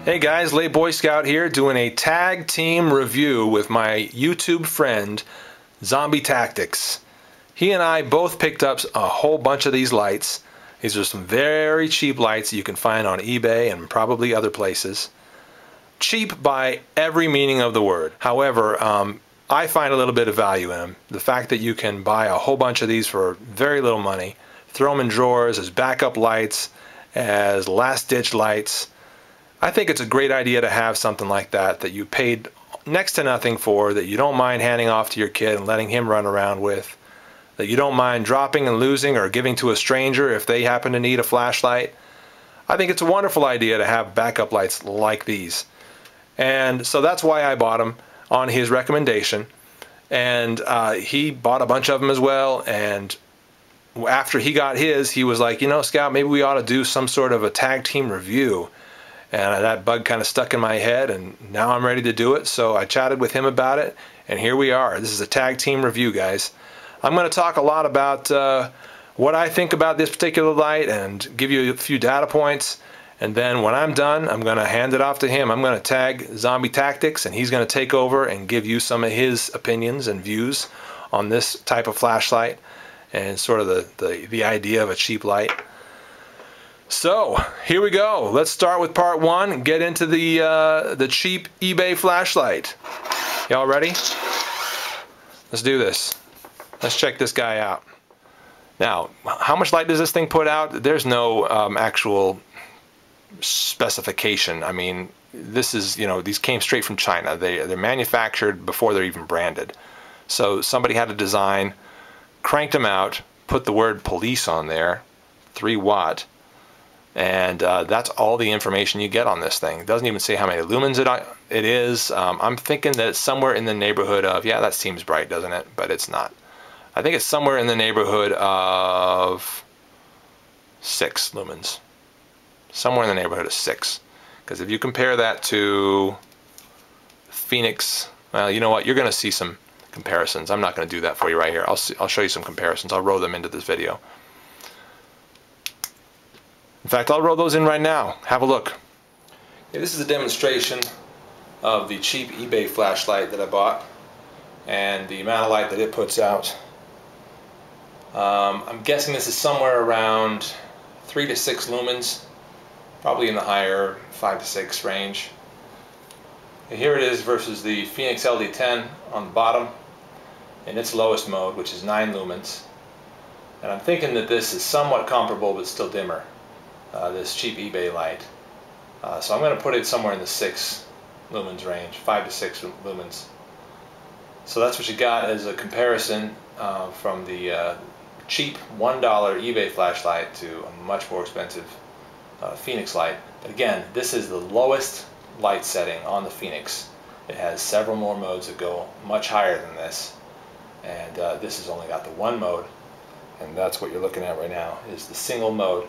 Hey guys, LateBoyScout here doing a tag team review with my YouTube friend ZombieTactics. He and I both picked up a whole bunch of these lights. These are some very cheap lights that you can find on eBay and probably other places. Cheap by every meaning of the word. However, I find a little bit of value in them. The fact that you can buy a whole bunch of these for very little money, throw them in drawers as backup lights, as last-ditch lights. I think it's a great idea to have something like that that you paid next to nothing for, that you don't mind handing off to your kid and letting him run around with, that you don't mind dropping and losing or giving to a stranger if they happen to need a flashlight. I think it's a wonderful idea to have backup lights like these. And so that's why I bought them on his recommendation. And he bought a bunch of them as well. And after he got his, he was like, you know, Scout, maybe we ought to do some sort of a tag team review. And that bug kind of stuck in my head, and now I'm ready to do it. So I chatted with him about it, and here we are. This is a tag team review, guys. I'm going to talk a lot about what I think about this particular light and give you a few data points. And then when I'm done, I'm going to hand it off to him. I'm going to tag ZombieTactics, and he's going to take over and give you some of his opinions and views on this type of flashlight and sort of the idea of a cheap light. So here we go. Let's start with part one and get into the cheap eBay flashlight. Y'all ready? Let's do this. Let's check this guy out. Now, how much light does this thing put out? There's no actual specification. I mean, this is, you know, these came straight from China. They're manufactured before they're even branded. So somebody had a design, cranked them out, put the word police on there, 3 watt. And that's all the information you get on this thing. It doesn't even say how many lumens it is. I'm thinking that it's somewhere in the neighborhood of, yeah, that seems bright, doesn't it? But it's not. I think it's somewhere in the neighborhood of 6 lumens. Somewhere in the neighborhood of 6. Because if you compare that to Phoenix, well, you know what? You're going to see some comparisons. I'm not going to do that for you right here. I'll show you some comparisons. I'll roll them into this video. In fact, I'll roll those in right now. Have a look. Okay, this is a demonstration of the cheap eBay flashlight that I bought and the amount of light that it puts out. I'm guessing this is somewhere around 3 to 6 lumens, probably in the higher 5 to 6 range. And here it is versus the Phoenix LD10 on the bottom in its lowest mode, which is 9 lumens. And I'm thinking that this is somewhat comparable but still dimmer. This cheap eBay light. So I'm going to put it somewhere in the 6 lumens range, 5 to 6 lumens. So that's what you got as a comparison from the cheap $1 eBay flashlight to a much more expensive Phoenix light. But again, this is the lowest light setting on the Phoenix. It has several more modes that go much higher than this. And this has only got the 1 mode. And that's what you're looking at right now, is the single mode.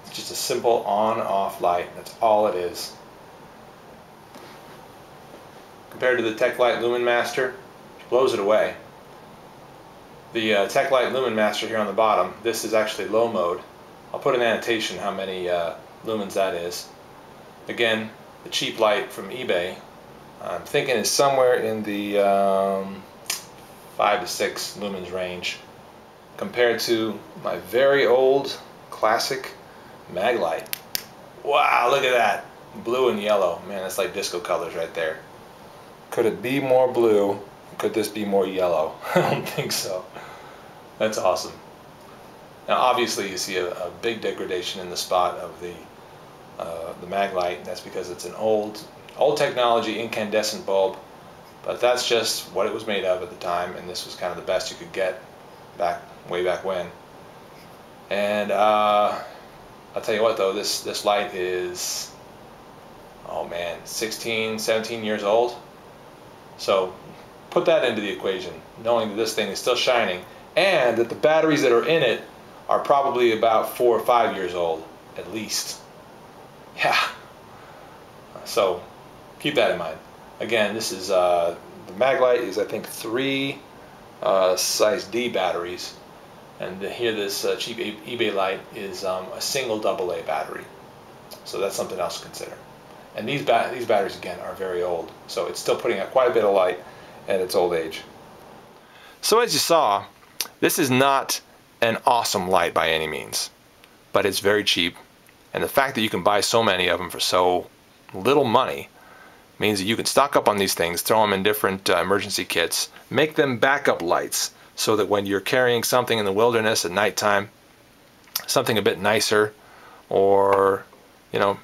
It's just a simple on-off light. That's all it is. Compared to the TechLight Lumen Master, which blows it away. The TechLight Lumen Master here on the bottom, this is actually low mode. I'll put an annotation how many lumens that is. Again, the cheap light from eBay, I'm thinking is somewhere in the 5 to 6 lumens range, compared to my very old classic mag light. Wow, look at that. Blue and yellow. Man, that's like disco colors right there. Could it be more blue? Could this be more yellow? I don't think so. That's awesome. Now obviously you see a big degradation in the spot of the mag light. That's because it's an old technology incandescent bulb, but that's just what it was made of at the time, and this was kind of the best you could get way back when. And I'll tell you what though, this light is, oh man, 16, 17 years old. So put that into the equation, knowing that this thing is still shining and that the batteries that are in it are probably about 4 or 5 years old, at least. Yeah. So keep that in mind. Again, this is, the mag light is I think 3 size D batteries. And here this cheap eBay light is a single AA battery. So that's something else to consider. And these batteries, again, are very old. So it's still putting out quite a bit of light at its old age. So as you saw, this is not an awesome light by any means, but it's very cheap. And the fact that you can buy so many of them for so little money means that you can stock up on these things, throw them in different emergency kits, make them backup lights so that when you're carrying something in the wilderness at nighttime, something a bit nicer or, you know,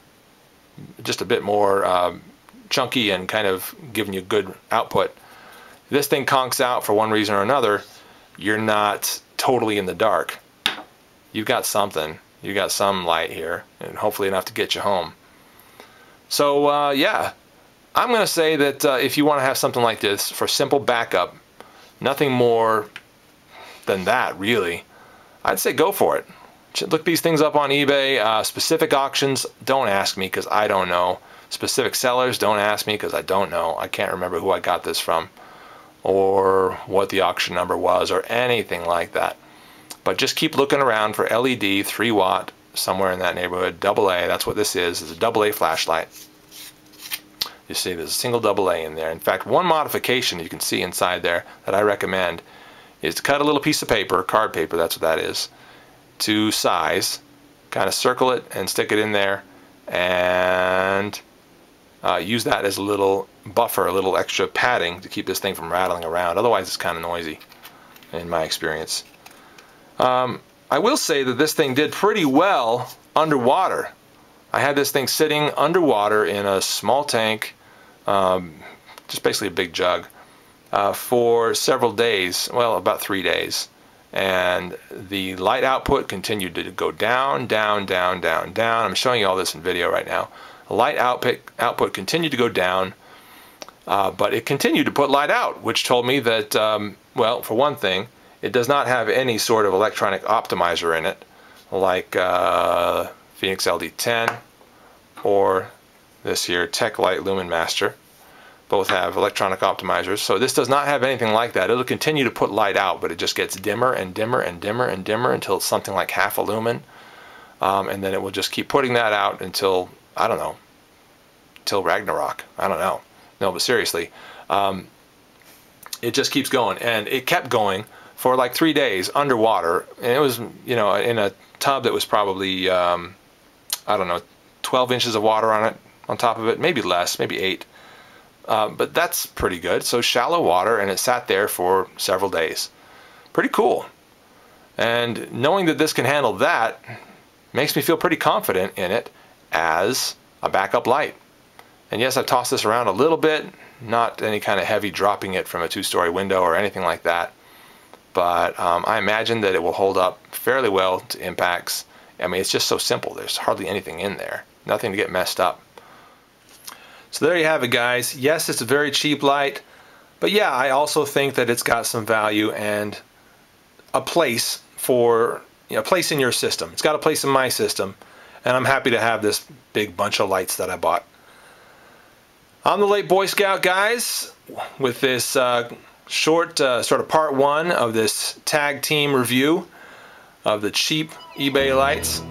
just a bit more chunky and kind of giving you good output. This thing conks out for one reason or another, you're not totally in the dark. You've got something. You got some light here, and hopefully enough to get you home. So yeah, I'm going to say that if you want to have something like this for simple backup, nothing more than that really, I'd say go for it. Look these things up on eBay. Specific auctions, don't ask me because I don't know. Specific sellers, don't ask me because I don't know. I can't remember who I got this from or what the auction number was or anything like that. But just keep looking around for LED 3 watt, somewhere in that neighborhood, AA. That's what this is. It's a AA flashlight. You see there's a single AA in there. In fact, one modification you can see inside there that I recommend is to cut a little piece of paper, card paper, that's what that is, to size, kind of circle it and stick it in there, and use that as a little buffer, a little extra padding to keep this thing from rattling around. Otherwise it's kind of noisy in my experience. I will say that this thing did pretty well underwater. I had this thing sitting underwater in a small tank, just basically a big jug, for several days, well, about 3 days. And the light output continued to go down, down, down, down, down. I'm showing you all this in video right now. The light output continued to go down, but it continued to put light out, which told me that, well, for one thing, it does not have any sort of electronic optimizer in it, like Phoenix LD10 or this here Tech Light Lumen Master. Both have electronic optimizers, so this does not have anything like that. It'll continue to put light out, but it just gets dimmer and dimmer and dimmer and dimmer until it's something like half a lumen, and then it will just keep putting that out until, I don't know, till Ragnarok. I don't know. No, but seriously, it just keeps going, and it kept going for like 3 days underwater, and it was, you know, in a tub that was probably, I don't know, 12 inches of water on it, on top of it, maybe less, maybe 8. But that's pretty good. So shallow water, and it sat there for several days. Pretty cool. And knowing that this can handle that makes me feel pretty confident in it as a backup light. And yes, I've tossed this around a little bit, not any kind of heavy dropping it from a 2-story window or anything like that. But I imagine that it will hold up fairly well to impacts. I mean, it's just so simple. There's hardly anything in there. Nothing to get messed up. So there you have it, guys. Yes, it's a very cheap light, but yeah, I also think that it's got some value and a place for, you know, a place in your system. It's got a place in my system, and I'm happy to have this big bunch of lights that I bought. I'm the Late Boy Scout, guys, with this short sort of part 1 of this tag team review of the cheap eBay lights.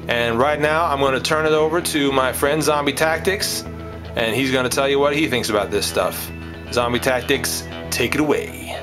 And right now I'm going to turn it over to my friend ZombieTactics, and he's going to tell you what he thinks about this stuff. ZombieTactics, take it away.